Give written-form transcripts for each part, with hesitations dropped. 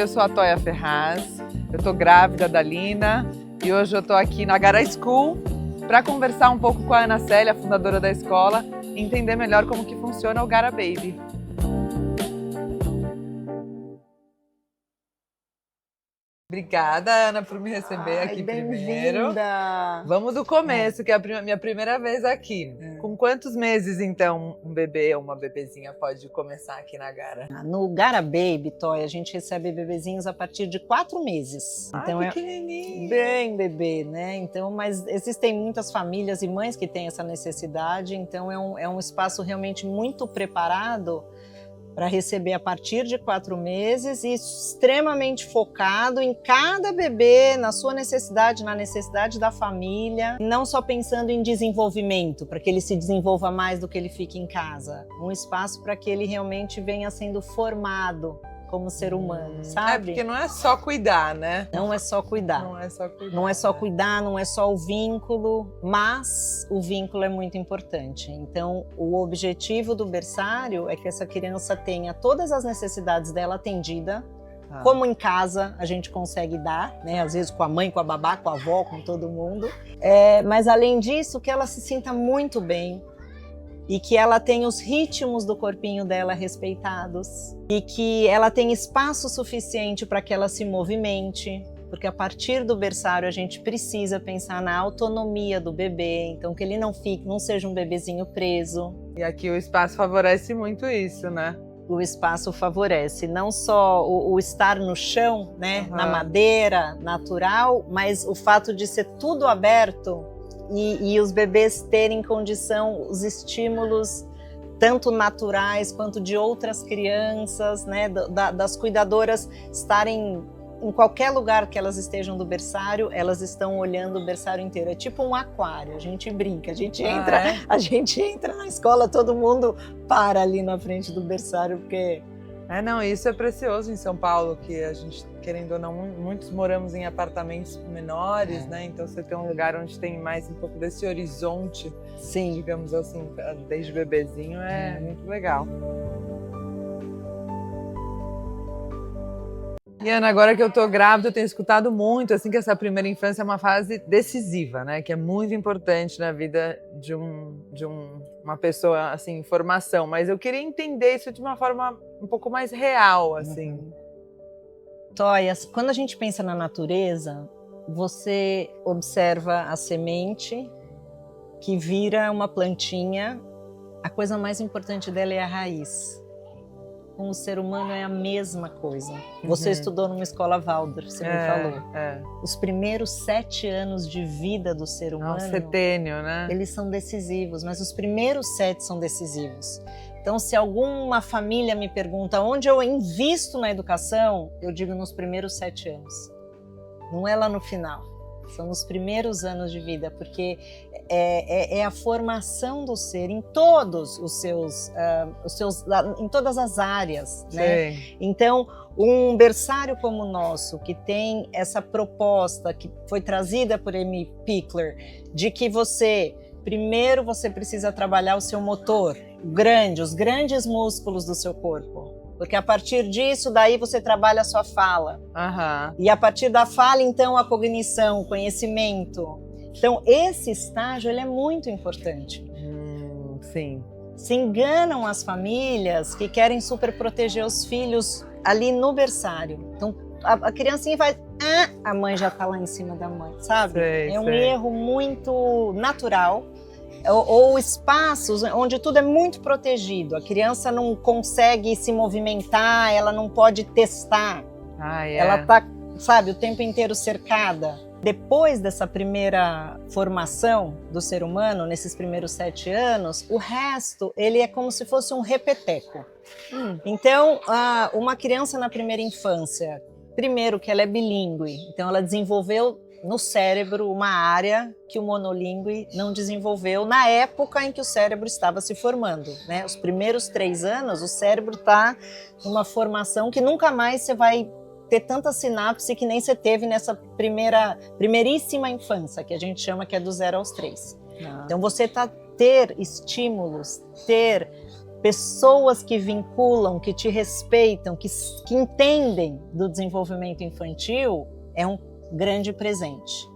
eu sou a Toia Ferraz, eu tô grávida da Lina e hoje eu tô aqui na Gara School para conversar um pouco com a Ana Célia, a fundadora da escola, e entender melhor como que funciona o Gara Baby. Obrigada, Ana, por me receber aqui primeiro. Bem-vinda! Vamos do começo, que é a minha primeira vez aqui. Com quantos meses, então, um bebê ou uma bebezinha pode começar aqui na Gara? No Gara Baby, Toy, a gente recebe bebezinhos a partir de 4 meses. Então pequenininho! Bem bebê, né? Então, mas existem muitas famílias e mães que têm essa necessidade, então é um espaço realmente muito preparado para receber a partir de 4 meses e extremamente focado em cada bebê, na sua necessidade, na necessidade da família, não só pensando em desenvolvimento, para que ele se desenvolva mais do que ele fique em casa. Um espaço para que ele realmente venha sendo formado como ser humano, sabe? É, porque não é só cuidar, né? Não é só cuidar. Não é só cuidar. Não é só cuidar, não é só o vínculo, mas o vínculo é muito importante. Então, o objetivo do berçário é que essa criança tenha todas as necessidades dela atendida, como em casa a gente consegue dar, né? Às vezes com a mãe, com a babá, com a avó, com todo mundo. Mas além disso, que ela se sinta muito bem, e que ela tenha os ritmos do corpinho dela respeitados e que ela tenha espaço suficiente para que ela se movimente, porque a partir do berçário a gente precisa pensar na autonomia do bebê, então que ele não seja um bebezinho preso. E aqui o espaço favorece muito isso, né? O espaço favorece não só o estar no chão, né, na madeira natural, mas o fato de ser tudo aberto e os bebês terem condição, os estímulos tanto naturais quanto de outras crianças, né, das cuidadoras estarem em qualquer lugar que elas estejam do berçário, elas estão olhando o berçário inteiro. É tipo um aquário, a gente brinca, a gente entra na escola, todo mundo para ali na frente do berçário, porque... Não, isso é precioso em São Paulo, que a gente, querendo ou não, muitos moramos em apartamentos menores, né? Então você tem um lugar onde tem mais um pouco desse horizonte, sim, digamos assim, desde bebezinho, é muito legal. E Ana, agora que eu tô grávida, eu tenho escutado muito, assim, que essa primeira infância é uma fase decisiva, né? Que é muito importante na vida de uma pessoa, assim, em formação. Mas eu queria entender isso de uma forma um pouco mais real, assim. Toia, quando a gente pensa na natureza, você observa a semente que vira uma plantinha, a coisa mais importante dela é a raiz. Com o ser humano é a mesma coisa. Você estudou numa escola Waldorf, você me falou. Os primeiros 7 anos de vida do ser humano... É um setênio, né? Eles são decisivos, mas os primeiros 7 são decisivos. Então, se alguma família me pergunta onde eu invisto na educação, eu digo nos primeiros 7 anos. Não é lá no final. São os primeiros anos de vida, porque é a formação do ser em todos em todas as áreas, né? Então, um berçário como o nosso, que tem essa proposta que foi trazida por Amy Pickler, de que primeiro você precisa trabalhar o seu motor, os grandes músculos do seu corpo. Porque a partir disso, daí você trabalha a sua fala. E a partir da fala, então, a cognição, o conhecimento. Então, esse estágio ele é muito importante. Sim. Se enganam as famílias que querem super proteger os filhos ali no berçário. Então, a criancinha faz... a mãe já está lá em cima da mãe, sabe? É um erro muito natural. Ou espaços onde tudo é muito protegido. A criança não consegue se movimentar, ela não pode testar. Ela está, sabe, o tempo inteiro cercada. Depois dessa primeira formação do ser humano, nesses primeiros 7 anos, o resto, ele é como se fosse um repeteco. Então, uma criança na primeira infância, primeiro que ela é bilíngue, então ela desenvolveu no cérebro uma área que o monolíngue não desenvolveu na época em que o cérebro estava se formando, né? Os primeiros 3 anos, o cérebro está numa formação que nunca mais você vai ter tanta sinapse que nem você teve nessa primeiríssima infância, que a gente chama que é do 0 aos 3. Então você ter estímulos, ter pessoas que vinculam, que te respeitam, que entendem do desenvolvimento infantil, é um grande presente.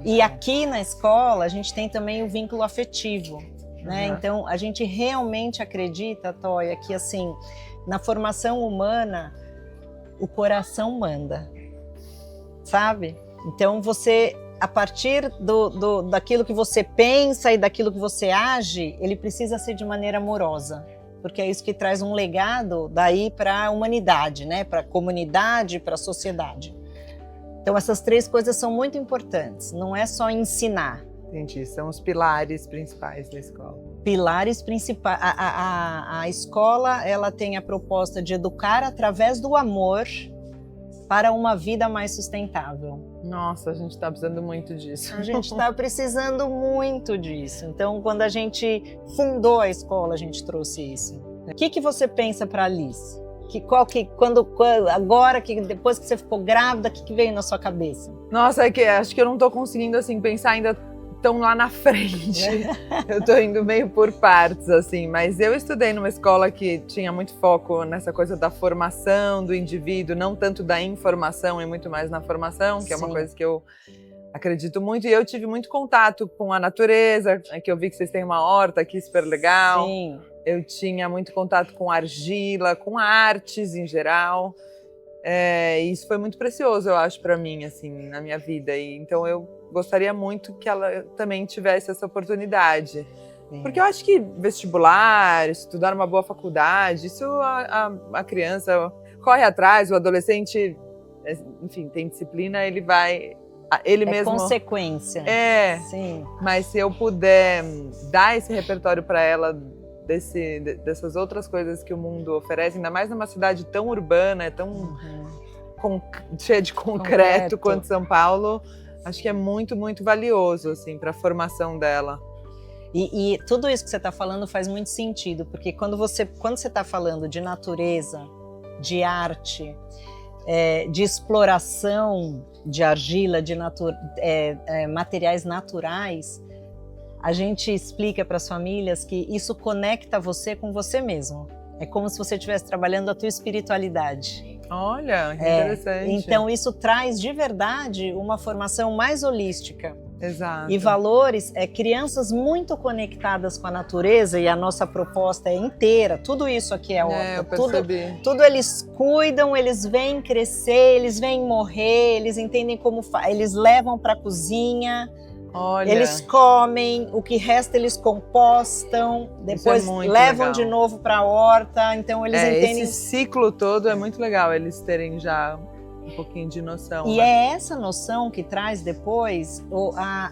E aqui na escola a gente tem também o vínculo afetivo, né? Então a gente realmente acredita, Toia, que assim, na formação humana o coração manda, sabe? Então você, a partir daquilo que você pensa e daquilo que você age, ele precisa ser de maneira amorosa, porque é isso que traz um legado daí para a humanidade, né? Para a comunidade, para a sociedade. Então essas 3 coisas são muito importantes, não é só ensinar. Entendi, são os pilares principais da escola. Pilares principais. A escola, ela tem a proposta de educar através do amor para uma vida mais sustentável. Nossa, a gente está precisando muito disso. A gente está precisando muito disso. Então, quando a gente fundou a escola, a gente trouxe isso. O que você pensa para a Liz? Depois que você ficou grávida, o que veio na sua cabeça? Nossa, acho que eu não estou conseguindo assim, pensar ainda tão lá na frente. Eu estou indo meio por partes, assim. Mas eu estudei numa escola que tinha muito foco nessa coisa da formação do indivíduo, não tanto da informação e muito mais na formação, que é uma coisa que eu acredito muito. E eu tive muito contato com a natureza, que eu vi que vocês têm uma horta aqui super legal. Sim. Eu tinha muito contato com argila, com artes em geral. E isso foi muito precioso, eu acho, para mim, assim, na minha vida. E então eu gostaria muito que ela também tivesse essa oportunidade. Porque eu acho que vestibular, estudar numa boa faculdade, isso a criança corre atrás, o adolescente, enfim, tem disciplina, ele vai... Ele mesmo... consequência. Sim. Mas se eu puder dar esse repertório para ela, dessas outras coisas que o mundo oferece, ainda mais numa cidade tão urbana, tão cheia de concreto quanto São Paulo, acho que é muito, muito valioso, assim, para a formação dela. E tudo isso que você está falando faz muito sentido, porque quando você está falando de natureza, de arte, de exploração de argila, de materiais naturais, a gente explica para as famílias que isso conecta você com você mesmo. É como se você estivesse trabalhando a tua espiritualidade. Olha, que interessante. Então isso traz de verdade uma formação mais holística. Exato. E valores, crianças muito conectadas com a natureza, e a nossa proposta é inteira, tudo isso aqui é horta. Eu percebi. Tudo eles cuidam, eles vêm crescer, eles vêm morrer, eles entendem como eles levam para a cozinha. Olha. Eles comem, o que resta eles compostam, depois levam de novo para a horta, então eles entendem... Esse ciclo todo é muito legal, eles terem já um pouquinho de noção. E é essa noção que traz depois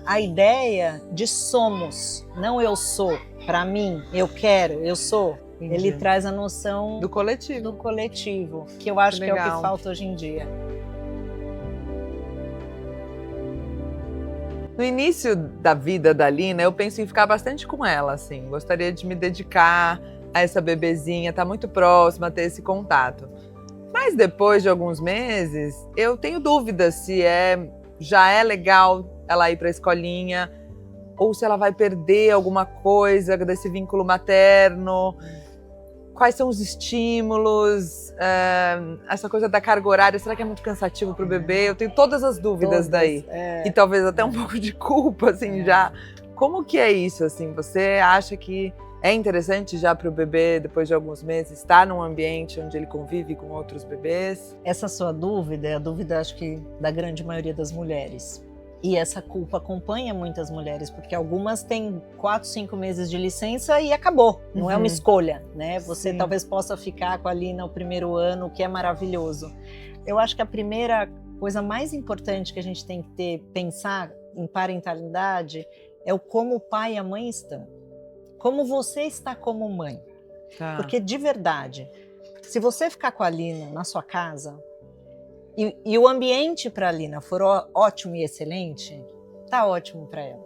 a ideia de somos, não eu sou, para mim, eu quero, eu sou. Entendi. Ele traz a noção do coletivo, que eu acho que é o que falta hoje em dia. No início da vida da Lina, eu penso em ficar bastante com ela, assim. Gostaria de me dedicar a essa bebezinha, estar muito próxima, ter esse contato. Mas depois de alguns meses, eu tenho dúvidas se já é legal ela ir para a escolinha ou se ela vai perder alguma coisa desse vínculo materno. Quais são os estímulos, essa coisa da carga horária, será que é muito cansativo para o bebê? Eu tenho todas as dúvidas daí. E talvez até um pouco de culpa, assim, já. Como que é isso, assim? Você acha que é interessante já para o bebê, depois de alguns meses, estar num ambiente onde ele convive com outros bebês? Essa sua dúvida é a dúvida, acho que, da grande maioria das mulheres. E essa culpa acompanha muitas mulheres, porque algumas têm 4, 5 meses de licença e acabou. Não é uma escolha, né? Você talvez possa ficar com a Lina o primeiro ano, o que é maravilhoso. Eu acho que a primeira coisa mais importante que a gente tem que pensar em parentalidade é o como o pai e a mãe estão. Como você está como mãe. Tá. Porque, de verdade, se você ficar com a Lina na sua casa... E o ambiente para a Lina for ótimo e excelente, tá ótimo para ela.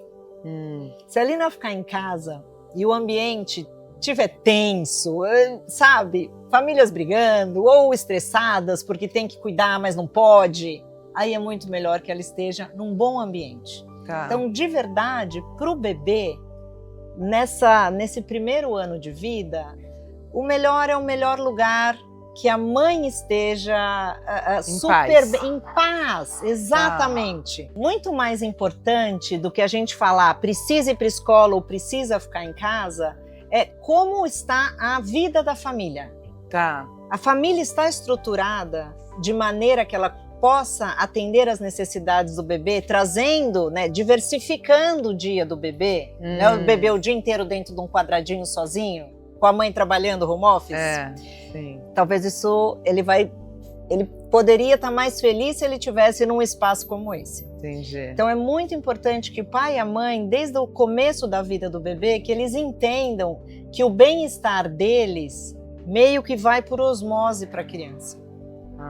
Se a Lina ficar em casa e o ambiente estiver tenso, sabe, famílias brigando ou estressadas porque tem que cuidar, mas não pode, aí é muito melhor que ela esteja num bom ambiente. Tá. Então, de verdade, para o bebê, nesse primeiro ano de vida, o melhor é o melhor lugar que a mãe esteja em paz, exatamente. Muito mais importante do que a gente falar precisa ir para a escola ou precisa ficar em casa, é como está a vida da família. Tá. A família está estruturada de maneira que ela possa atender às necessidades do bebê, trazendo, né, diversificando o dia do bebê, né, o bebê o dia inteiro dentro de um quadradinho sozinho, com a mãe trabalhando home office. Sim. Talvez isso ele poderia estar mais feliz se ele tivesse num espaço como esse. Entendi. Então é muito importante que o pai e a mãe, desde o começo da vida do bebê, que eles entendam que o bem-estar deles meio que vai por osmose para a criança.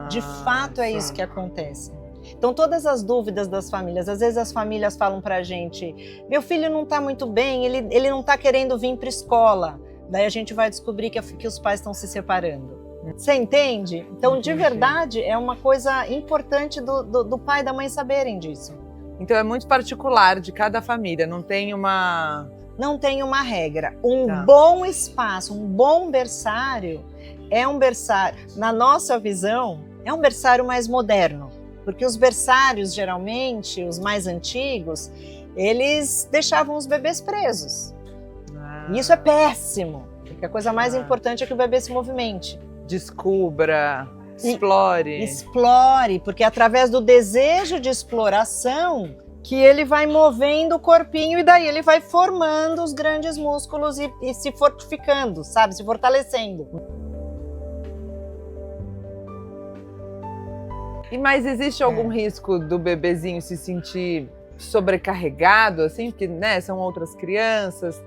De fato é isso que acontece. Então todas as dúvidas das famílias, às vezes as famílias falam pra gente, meu filho não tá muito bem, ele não tá querendo vir pra escola. Daí a gente vai descobrir que os pais estão se separando. Você entende? Então de verdade é uma coisa importante do pai e da mãe saberem disso. Então é muito particular de cada família, não tem uma regra. Bom espaço, um bom berçário é um berçário, na nossa visão, é um berçário mais moderno. Porque os berçários, geralmente, os mais antigos, eles deixavam os bebês presos. E isso é péssimo. Porque a coisa mais importante é que o bebê se movimente. Descubra, explore. Explore, porque é através do desejo de exploração que ele vai movendo o corpinho e daí ele vai formando os grandes músculos e se fortificando, sabe? Se fortalecendo. Mas existe algum risco do bebezinho se sentir sobrecarregado, assim? Porque, né, são outras crianças,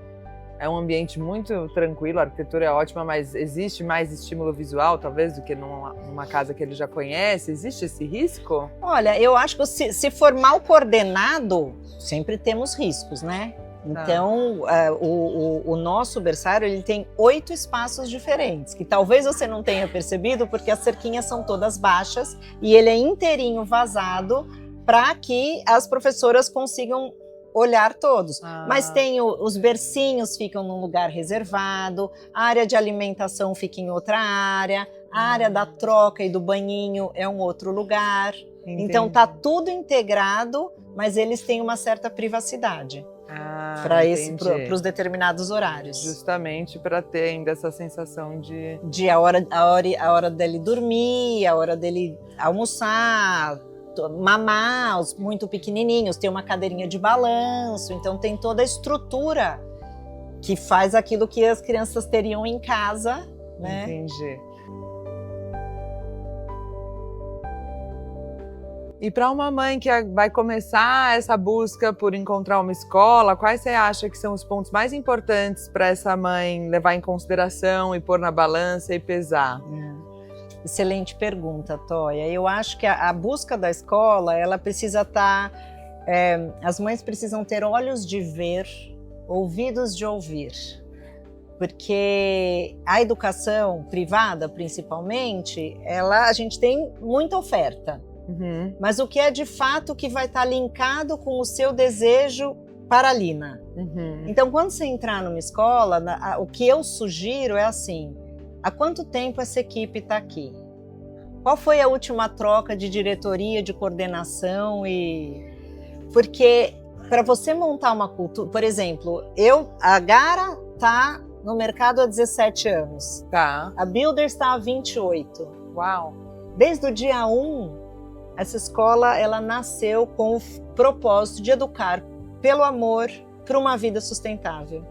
é um ambiente muito tranquilo, a arquitetura é ótima, mas existe mais estímulo visual, talvez, do que numa casa que ele já conhece? Existe esse risco? Olha, eu acho que se for mal coordenado, sempre temos riscos, né? Então, o nosso berçário ele tem 8 espaços diferentes, que talvez você não tenha percebido, porque as cerquinhas são todas baixas e ele é inteirinho vazado para que as professoras consigam olhar todos. Mas tem os bercinhos ficam num lugar reservado, a área de alimentação fica em outra área, a área da troca e do banhinho é um outro lugar. Entendi. Então tá tudo integrado, mas eles têm uma certa privacidade. Para os determinados horários. Justamente para ter ainda essa sensação de a hora dele dormir, a hora dele almoçar, mamar, os muito pequenininhos, tem uma cadeirinha de balanço, então tem toda a estrutura que faz aquilo que as crianças teriam em casa, né? Entendi. E para uma mãe que vai começar essa busca por encontrar uma escola, quais você acha que são os pontos mais importantes para essa mãe levar em consideração e pôr na balança e pesar? Excelente pergunta, Toia. Eu acho que a busca da escola, ela precisa estar... as mães precisam ter olhos de ver, ouvidos de ouvir. Porque a educação privada, principalmente, a gente tem muita oferta. Mas o que é de fato que vai estar linkado com o seu desejo para a Lina. Então, quando você entrar numa escola, o que eu sugiro é assim, há quanto tempo essa equipe está aqui? Qual foi a última troca de diretoria, de coordenação? Porque para você montar uma cultura, por exemplo, a Gara está no mercado há 17 anos. Tá. A Builder está há 28. Uau! Desde o dia 1, essa escola ela nasceu com o propósito de educar pelo amor para uma vida sustentável.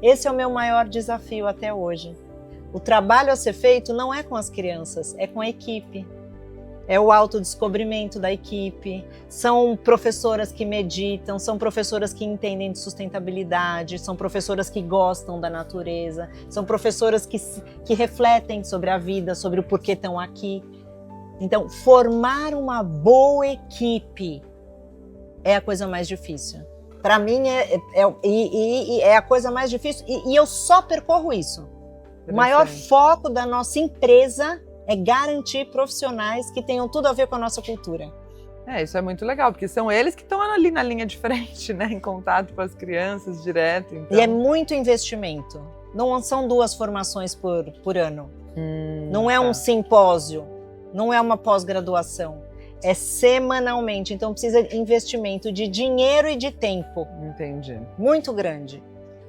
Esse é o meu maior desafio até hoje. O trabalho a ser feito não é com as crianças, é com a equipe. É o autodescobrimento da equipe, são professoras que meditam, são professoras que entendem de sustentabilidade, são professoras que gostam da natureza, são professoras que refletem sobre a vida, sobre o porquê estão aqui. Então, formar uma equipe é a coisa mais difícil. Para mim, é a coisa mais difícil e eu só percorro isso. O maior foco da nossa empresa é garantir profissionais que tenham tudo a ver com a nossa cultura. Isso é muito legal, porque são eles que estão ali na linha de frente, né? Em contato com as crianças direto. Então. E é muito investimento. Não são 2 formações por ano. Não é um simpósio, não é uma pós-graduação. É semanalmente, então precisa de investimento de dinheiro e de tempo. Entendi. Muito grande.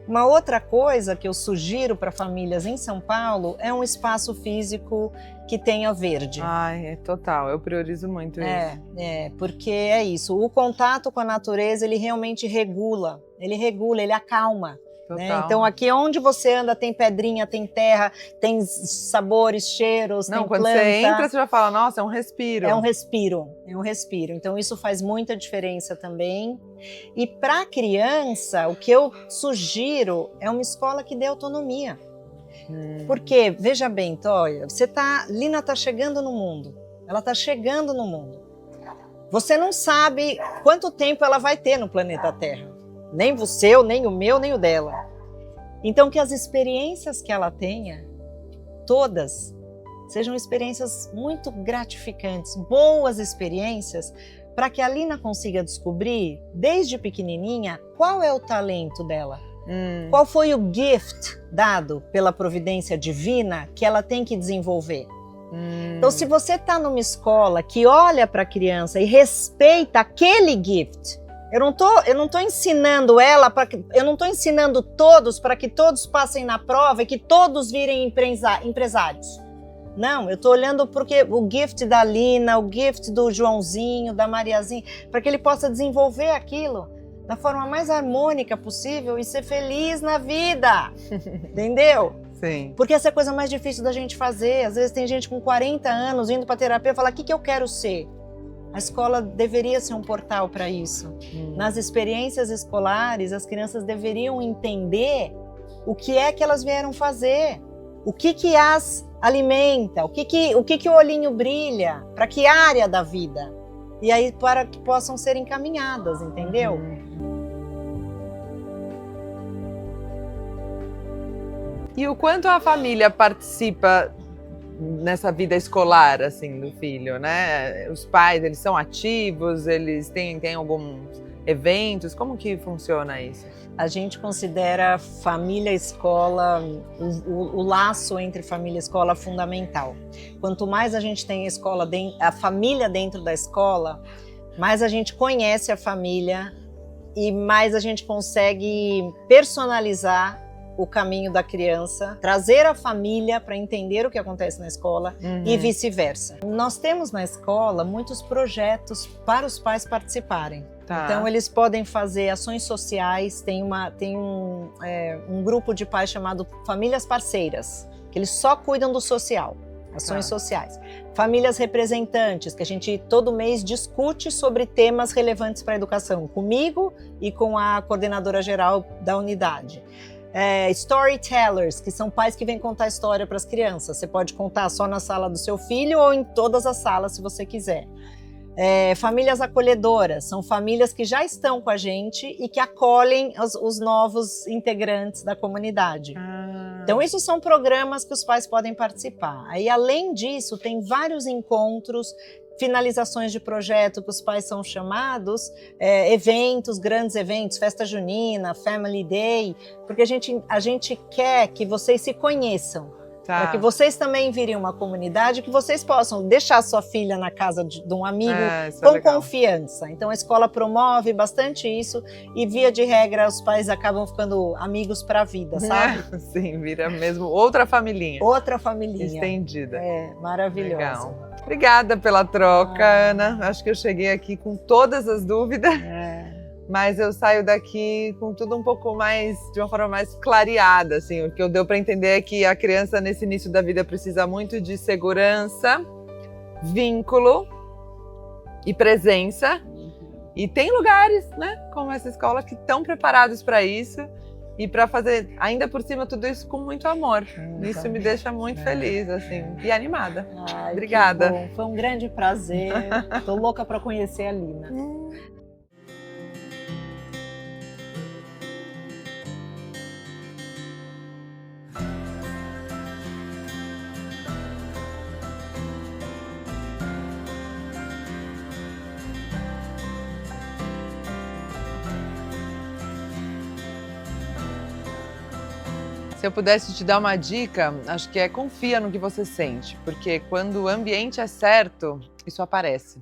Uma outra coisa que eu sugiro para famílias em São Paulo é um espaço físico que tenha verde. É total, eu priorizo muito isso. Porque é isso, o contato com a natureza, ele realmente regula, ele acalma. Né? Então aqui onde você anda tem pedrinha, tem terra, tem sabores, cheiros, tem quando planta. Você entra, você já fala, nossa, é um respiro. É um respiro. Então isso faz muita diferença também. E para a criança, o que eu sugiro é uma escola que dê autonomia. Porque, veja bem, Toia, Lina está chegando no mundo. Ela está chegando no mundo. Você não sabe quanto tempo ela vai ter no planeta Terra. Nem o seu, nem o meu, nem o dela. Então, que as experiências que ela tenha, todas, sejam experiências muito gratificantes, boas experiências, para que a Lina consiga descobrir, desde pequenininha, qual é o talento dela. Qual foi o gift dado pela providência divina que ela tem que desenvolver. Então, se você está numa escola que olha para a criança e respeita aquele gift, eu não tô ensinando eu não estou ensinando todos para que todos passem na prova e que todos virem empresários. Não, eu estou olhando porque o gift da Lina, o gift do Joãozinho, da Mariazinha, para que ele possa desenvolver aquilo da forma mais harmônica possível e ser feliz na vida. Entendeu? Sim. Porque essa é a coisa mais difícil da gente fazer. Às vezes tem gente com 40 anos indo para terapia e fala, o que eu quero ser? A escola deveria ser um portal para isso. Nas experiências escolares, as crianças deveriam entender o que é que elas vieram fazer, o que as alimenta, o que o olhinho brilha, para que área da vida. E aí para que possam ser encaminhadas, entendeu? E o quanto a família participa nessa vida escolar, assim, do filho, né? Os pais, eles são ativos, eles têm alguns eventos, como que funciona isso? A gente considera família-escola, o laço entre família e escola fundamental. Quanto mais a gente tem a família dentro da escola, mais a gente conhece a família e mais a gente consegue personalizar o caminho da criança, trazer a família para entender o que acontece na escola e vice-versa. Nós temos na escola muitos projetos para os pais participarem. Tá. Então eles podem fazer ações sociais, tem um grupo de pais chamado Famílias Parceiras, que eles só cuidam do social, ações sociais. Famílias representantes, que a gente todo mês discute sobre temas relevantes para a educação, comigo e com a coordenadora geral da unidade. Storytellers, que são pais que vêm contar história para as crianças. Você pode contar só na sala do seu filho ou em todas as salas, se você quiser. Famílias acolhedoras, são famílias que já estão com a gente e que acolhem os novos integrantes da comunidade. Então, esses são programas que os pais podem participar. Aí, além disso, tem vários encontros, finalizações de projeto que os pais são chamados, eventos, grandes eventos, festa junina, Family Day, porque a gente quer que vocês se conheçam, para que vocês também virem uma comunidade, que vocês possam deixar sua filha na casa de um amigo com confiança. Então a escola promove bastante isso e, via de regra, os pais acabam ficando amigos para a vida, sabe? Sim, vira mesmo outra familhinha. Outra familhinha. Estendida. Maravilhosa. Legal. Obrigada pela troca, Ana. Acho que eu cheguei aqui com todas as dúvidas, mas eu saio daqui com tudo um pouco mais, de uma forma mais clareada, assim. O que eu deu para entender é que a criança nesse início da vida precisa muito de segurança, vínculo e presença. E tem lugares, né, como essa escola, que estão preparados para isso. E para fazer, ainda por cima, tudo isso com muito amor. Isso me deixa muito feliz, assim, e animada. Obrigada. Foi um grande prazer. Tô louca para conhecer a Lina. Se eu pudesse te dar uma dica, acho que confia no que você sente, porque quando o ambiente é certo, isso aparece.